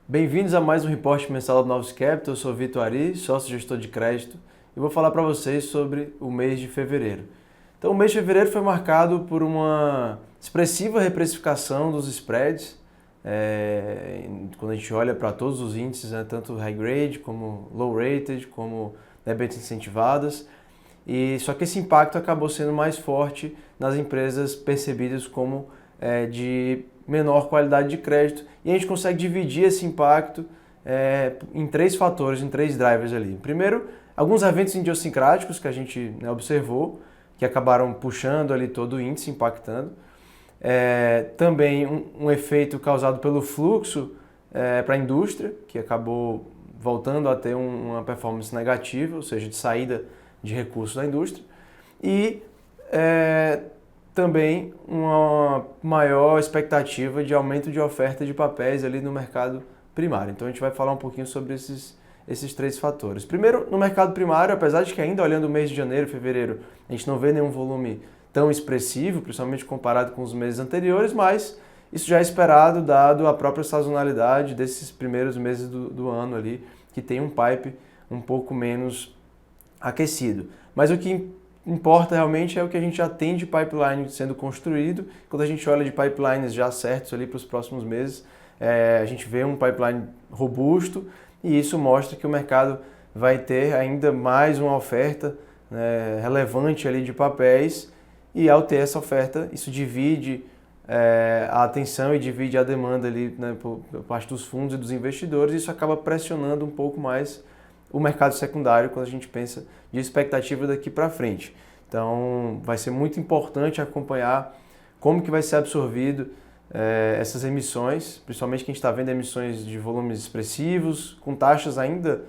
Bem-vindos a mais um reporte mensal do Novos Capital. Eu sou Vitor Ari, sócio gestor de crédito, e vou falar para vocês sobre o mês de fevereiro. Então, o mês de fevereiro foi marcado por uma expressiva reprecificação dos spreads. Quando a gente olha para todos os índices, né, tanto high grade como low rated, como debêntures incentivadas. E só que esse impacto acabou sendo mais forte nas empresas percebidas como de menor qualidade de crédito, e a gente consegue dividir esse impacto em três fatores, em três drivers ali. Primeiro, alguns eventos idiosincráticos que a gente observou, que acabaram puxando ali todo o índice, impactando. Também um efeito causado pelo fluxo para a indústria, que acabou voltando a ter uma performance negativa, ou seja, de saída de recursos da indústria. E também uma maior expectativa de aumento de oferta de papéis ali no mercado primário. Então a gente vai falar um pouquinho sobre esses três fatores. Primeiro, no mercado primário, apesar de que ainda olhando o mês de janeiro e fevereiro, a gente não vê nenhum volume tão expressivo, principalmente comparado com os meses anteriores, mas isso já é esperado, dado a própria sazonalidade desses primeiros meses do ano ali, que tem um pipe um pouco menos aquecido. Mas o que importa realmente é o que a gente já tem de pipeline sendo construído. Quando a gente olha de pipelines já certos ali para os próximos meses, a gente vê um pipeline robusto, e isso mostra que o mercado vai ter ainda mais uma oferta relevante ali de papéis, e ao ter essa oferta, isso divide a atenção e divide a demanda ali, né, por parte dos fundos e dos investidores, e isso acaba pressionando um pouco mais o mercado secundário quando a gente pensa de expectativa daqui para frente. Então vai ser muito importante acompanhar como que vai ser absorvido essas emissões, principalmente que a gente está vendo emissões de volumes expressivos, com taxas ainda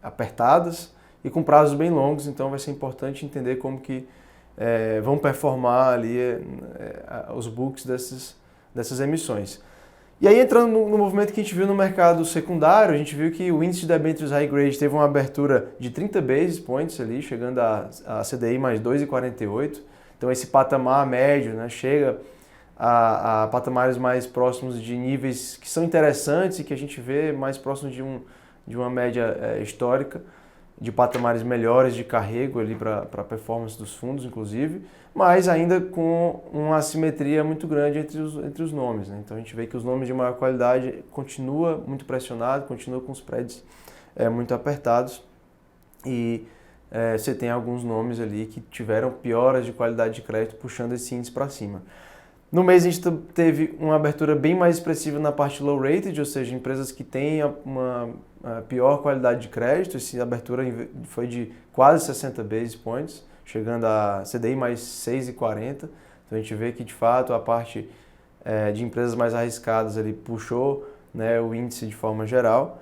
apertadas e com prazos bem longos. Então vai ser importante entender como que vão performar ali os books dessas emissões. E aí, entrando no movimento que a gente viu no mercado secundário, a gente viu que o índice de debêntures high grade teve uma abertura de 30 basis points ali, chegando a CDI mais 2,48. Então esse patamar médio, né, chega a patamares mais próximos de níveis que são interessantes e que a gente vê mais próximos de uma média histórica, de patamares melhores de carrego ali para a performance dos fundos, inclusive, mas ainda com uma assimetria muito grande entre os nomes, né? Então a gente vê que os nomes de maior qualidade continua muito pressionado, continua com os spreads muito apertados, e você tem alguns nomes ali que tiveram pioras de qualidade de crédito puxando esse índice para cima. No mês a gente teve uma abertura bem mais expressiva na parte low rated, ou seja, empresas que têm uma pior qualidade de crédito. Essa abertura foi de quase 60 basis points, chegando a CDI mais 6,40. Então a gente vê que de fato a parte de empresas mais arriscadas ali puxou, né, o índice de forma geral.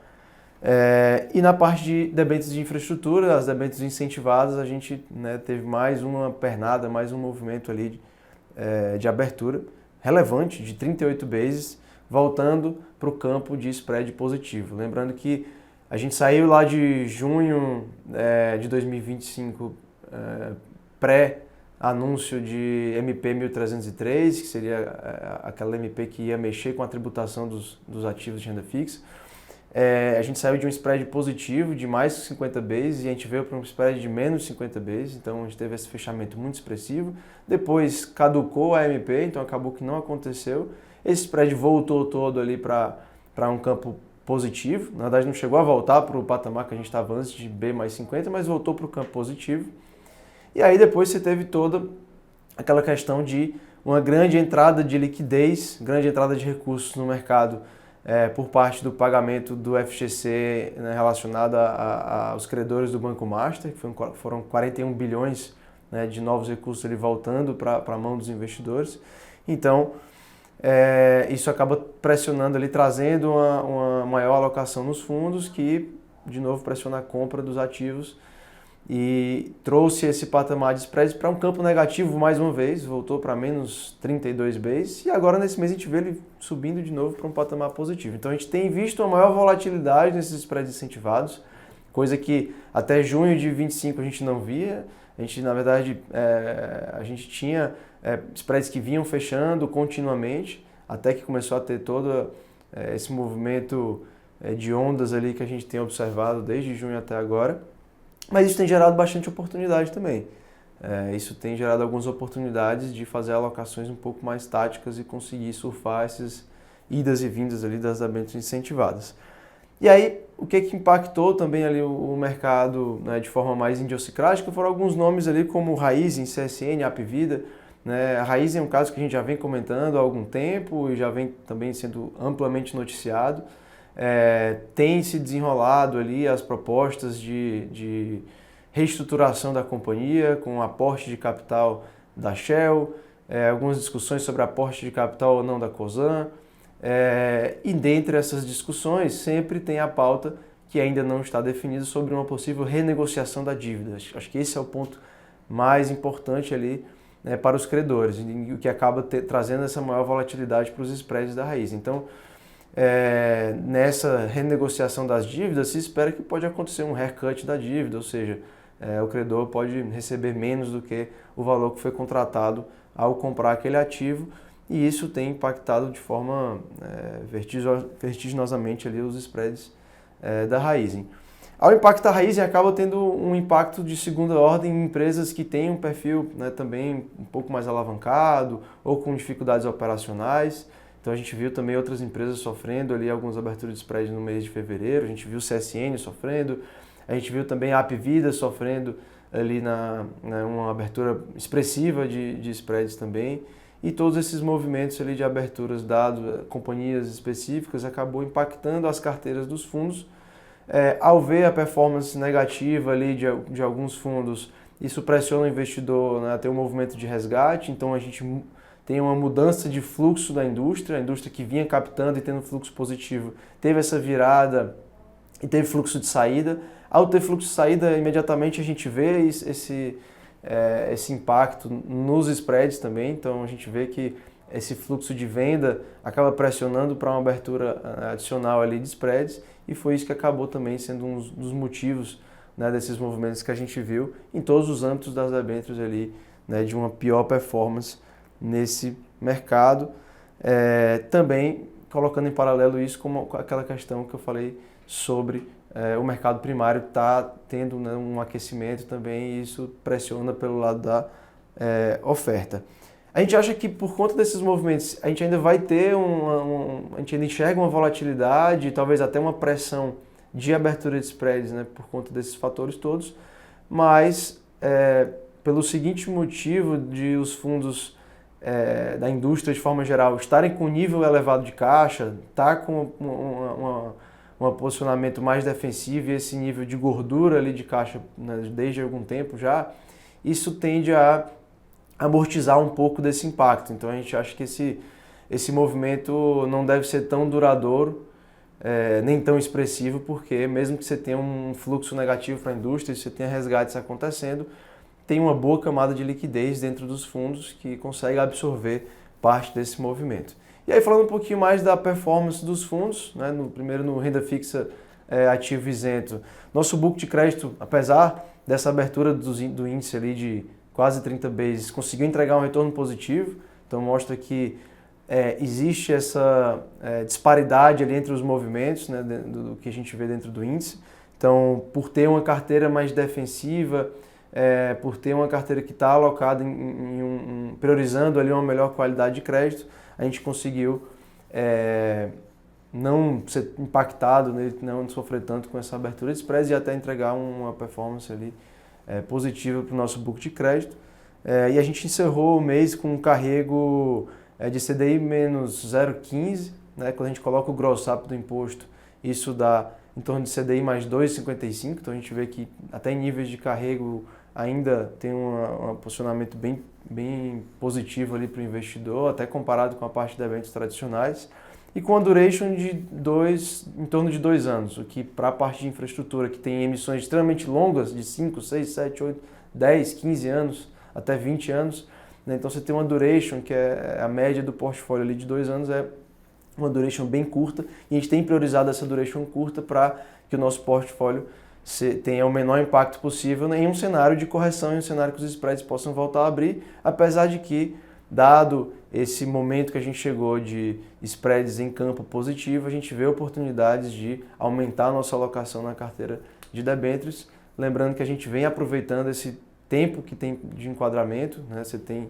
E na parte de debêntures de infraestrutura, as debêntures incentivadas, a gente, né, teve mais uma pernada, mais um movimento ali de abertura relevante de 38 bases, voltando para o campo de spread positivo. Lembrando que a gente saiu lá de junho de 2025, pré-anúncio de MP 1303, que seria aquela MP que ia mexer com a tributação dos ativos de renda fixa. A gente saiu de um spread positivo de mais de 50 bases e a gente veio para um spread de menos 50 bases, então a gente teve esse fechamento muito expressivo. Depois caducou a MP, então acabou que não aconteceu. Esse spread voltou todo ali para um campo positivo. Na verdade não chegou a voltar para o patamar que a gente estava antes de B mais 50, mas voltou para o campo positivo. E aí depois você teve toda aquela questão de uma grande entrada de liquidez, grande entrada de recursos no mercado, por parte do pagamento do FGC, né, relacionado aos credores do Banco Master, que foram 41 bilhões, né, de novos recursos ali voltando para a mão dos investidores. Então, isso acaba pressionando ali, trazendo uma maior alocação nos fundos, que, de novo, pressiona a compra dos ativos, e trouxe esse patamar de spreads para um campo negativo mais uma vez, voltou para menos 32 bases, e agora nesse mês a gente vê ele subindo de novo para um patamar positivo. Então a gente tem visto uma maior volatilidade nesses spreads incentivados, coisa que até junho de 25 a gente não via. A gente, na verdade, a gente tinha spreads que vinham fechando continuamente, até que começou a ter toda esse movimento de ondas ali que a gente tem observado desde junho até agora, mas isso tem gerado bastante oportunidade também. Isso tem gerado algumas oportunidades de fazer alocações um pouco mais táticas e conseguir surfar essas idas e vindas ali das debêntures incentivadas. E aí, o que impactou também ali o mercado, né, de forma mais idiosincrática foram alguns nomes ali como Raizen, CSN, Apvida. Né? A Raizen é um caso que a gente já vem comentando há algum tempo e já vem também sendo amplamente noticiado. Tem se desenrolado ali as propostas de reestruturação da companhia com aporte de capital da Shell, algumas discussões sobre aporte de capital ou não da Cosan. E dentre essas discussões sempre tem a pauta que ainda não está definida sobre uma possível renegociação da dívida. Acho que esse é o ponto mais importante ali, né, para os credores, o que acaba trazendo essa maior volatilidade para os spreads da Raizen. Então, nessa renegociação das dívidas, se espera que pode acontecer um haircut da dívida, ou seja, o credor pode receber menos do que o valor que foi contratado ao comprar aquele ativo, e isso tem impactado de forma vertiginosamente ali os spreads da Raizen. Ao impactar a Raizen, acaba tendo um impacto de segunda ordem em empresas que têm um perfil, né, também um pouco mais alavancado ou com dificuldades operacionais. Então a gente viu também outras empresas sofrendo ali algumas aberturas de spread no mês de fevereiro, a gente viu o CSN sofrendo, a gente viu também a Apvida sofrendo ali uma abertura expressiva de spreads também. E todos esses movimentos ali de aberturas dados a companhias específicas acabou impactando as carteiras dos fundos. Ao ver a performance negativa ali de alguns fundos, isso pressiona o investidor, né, a ter um movimento de resgate, então a gente tem uma mudança de fluxo da indústria, a indústria que vinha captando e tendo fluxo positivo, teve essa virada e teve fluxo de saída. Ao ter fluxo de saída, imediatamente a gente vê esse impacto nos spreads também, então a gente vê que esse fluxo de venda acaba pressionando para uma abertura adicional ali de spreads, e foi isso que acabou também sendo um dos motivos, né, desses movimentos que a gente viu em todos os âmbitos das debêntures ali, né, de uma pior performance nesse mercado. Também colocando em paralelo isso com aquela questão que eu falei sobre o mercado primário está tendo, né, um aquecimento também, e isso pressiona pelo lado da oferta. A gente acha que por conta desses movimentos a gente ainda vai ter a gente ainda enxerga uma volatilidade, talvez até uma pressão de abertura de spreads, né, por conta desses fatores todos, mas pelo seguinte motivo de os fundos da indústria de forma geral estarem com nível elevado de caixa, tá com um posicionamento mais defensivo e esse nível de gordura ali de caixa, né, desde algum tempo já, isso tende a amortizar um pouco desse impacto. Então a gente acha que esse movimento não deve ser tão duradouro, nem tão expressivo, porque mesmo que você tenha um fluxo negativo para a indústria, você tenha resgates acontecendo, tem uma boa camada de liquidez dentro dos fundos que consegue absorver parte desse movimento. E aí, falando um pouquinho mais da performance dos fundos, né, primeiro no renda fixa ativo isento, nosso book de crédito, apesar dessa abertura do índice ali de quase 30 bases, conseguiu entregar um retorno positivo, então mostra que existe essa disparidade ali entre os movimentos, né, do que a gente vê dentro do índice. Então, por ter uma carteira mais defensiva, por ter uma carteira que está alocada priorizando ali uma melhor qualidade de crédito, a gente conseguiu não ser impactado, né, não sofrer tanto com essa abertura de spreads e até entregar uma performance ali positiva para o nosso book de crédito. E a gente encerrou o mês com um carrego de CDI menos 0,15, né, quando a gente coloca o gross up do imposto, isso dá em torno de CDI mais 2,55, então a gente vê que até em níveis de carrego ainda tem um posicionamento bem positivo ali para o investidor, até comparado com a parte de eventos tradicionais, e com a duration em torno de 2 anos, o que para a parte de infraestrutura, que tem emissões extremamente longas, de 5, 6, 7, 8, 10, 15 anos, até 20 anos, né? Então você tem uma duration, que é a média do portfólio ali de 2 anos, é uma duration bem curta, e a gente tem priorizado essa duration curta para que o nosso portfólio tenha o menor impacto possível em um cenário de correção, em um cenário que os spreads possam voltar a abrir, apesar de que, dado esse momento que a gente chegou de spreads em campo positivo, a gente vê oportunidades de aumentar a nossa alocação na carteira de debêntures. Lembrando que a gente vem aproveitando esse tempo que tem de enquadramento, né? Você tem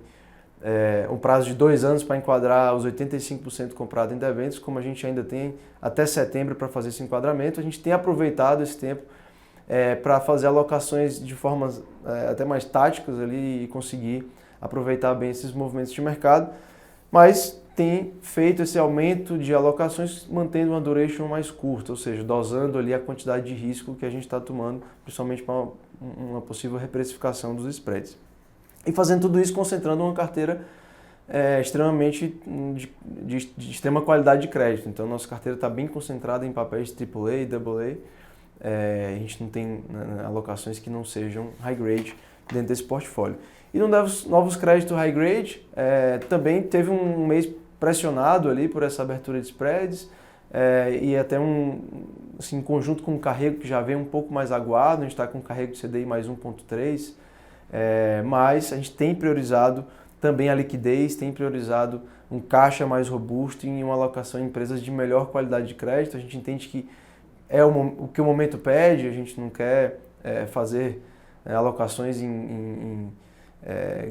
um prazo de 2 anos para enquadrar os 85% comprado em debêntures, como a gente ainda tem até setembro para fazer esse enquadramento, a gente tem aproveitado esse tempo para fazer alocações de formas até mais táticas ali e conseguir aproveitar bem esses movimentos de mercado, mas tem feito esse aumento de alocações mantendo uma duration mais curta, ou seja, dosando ali a quantidade de risco que a gente está tomando, principalmente para uma possível reprecificação dos spreads. E fazendo tudo isso concentrando uma carteira extremamente de extrema qualidade de crédito. Então, nossa carteira está bem concentrada em papéis AAA e AA. A gente não tem alocações que não sejam high grade dentro desse portfólio. E no novos créditos high grade, também teve um mês pressionado ali por essa abertura de spreads e até assim, em conjunto com o carrego que já vem um pouco mais aguado, a gente está com um carrego de CDI mais 1,3, mas a gente tem priorizado também a liquidez, tem priorizado um caixa mais robusto e uma alocação em empresas de melhor qualidade de crédito. A gente entende que é o que o momento pede, a gente não quer fazer alocações em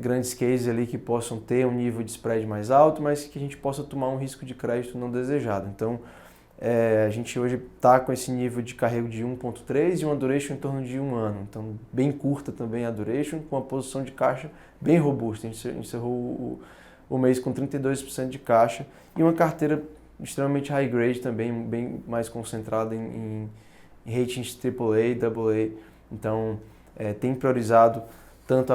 grandes cases ali que possam ter um nível de spread mais alto, mas que a gente possa tomar um risco de crédito não desejado. Então, a gente hoje está com esse nível de carrego de 1,3 e uma duration em torno de 1 ano. Então, bem curta também a duration, com uma posição de caixa bem robusta. A gente encerrou o mês com 32% de caixa e uma carteira extremamente high grade também, bem mais concentrada em ratings AAA, AA. Então, tem priorizado tanto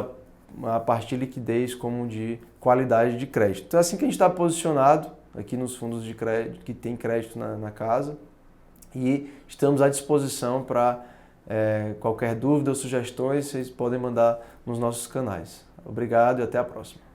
a parte de liquidez como de qualidade de crédito. Então é assim que a gente está posicionado aqui nos fundos de crédito, que tem crédito na casa, e estamos à disposição para qualquer dúvida ou sugestões, vocês podem mandar nos nossos canais. Obrigado e até a próxima.